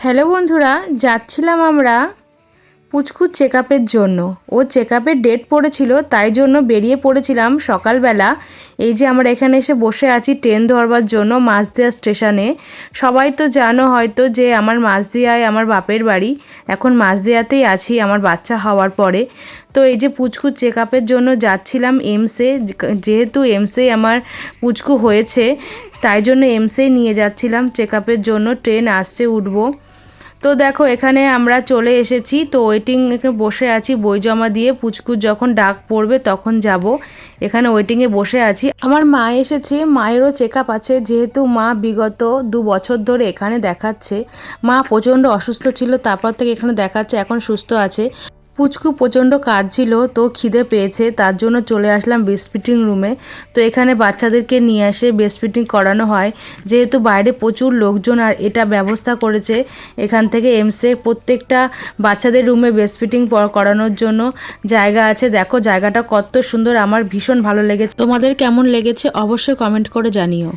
Hello বন্ধুরা, যাচ্ছিলাম আমরা পুচকুর চেকআপের জন্য। ও চেকআপের ডেট পড়েছিল, তাই জন্য বেরিয়ে পড়েছিলাম সকালবেলা। এই যে আমরা এখানে এসে বসে আছি ট্রেন ধরবার জন্য মাঝদিয়া স্টেশনে। সবাই তো জানো হয়তো যে আমার মাঝদিয়ায় আমার বাপের বাড়ি। এখন মাঝদিয়াতেই আছি আমার বাচ্চা হওয়ার পরে। তো এই যে পুচকুর চেকআপের জন্য যাচ্ছিলাম এমসে, যেহেতু এমসে আমার পুচকু হয়েছে তাই জন্য এমসেই নিয়ে যাচ্ছিলাম চেকআপের জন্য। ট্রেন আসছে, উঠবো। তো দেখো এখানে আমরা চলে এসেছি, তো ওয়েটিং বসে আছি বই জমা দিয়ে। পুচকুর যখন ডাক পড়বে তখন যাব। এখানে ওয়েটিংয়ে বসে আছি। আমার মা এসেছে, মায়েরও চেকআপ আছে, যেহেতু মা বিগত 2 বছর ধরে এখানে দেখাচ্ছে। মা প্রচণ্ড অসুস্থ ছিল, তারপর থেকে এখানে দেখাচ্ছে, এখন সুস্থ আছে। পুচকু প্রচণ্ড কাঁদছিল, তো খিদে পেয়েছে, তার জন্য চলে আসলাম ব্রেস্ট ফিডিং রুমে। তো এখানে বাচ্চাদেরকে নিয়ে এসে ব্রেস্ট ফিডিং করানো হয়, যেহেতু বাইরে প্রচুর লোকজন। আর এটা ব্যবস্থা করেছে এখান থেকে এমসে, প্রত্যেকটা বাচ্চাদের রুমে ব্রেস্ট ফিডিং করানোর জন্য জায়গা আছে। দেখো জায়গাটা কত সুন্দর, আমার ভীষণ ভালো লেগেছে। তোমাদের কেমন লেগেছে অবশ্যই কমেন্ট করে জানিও।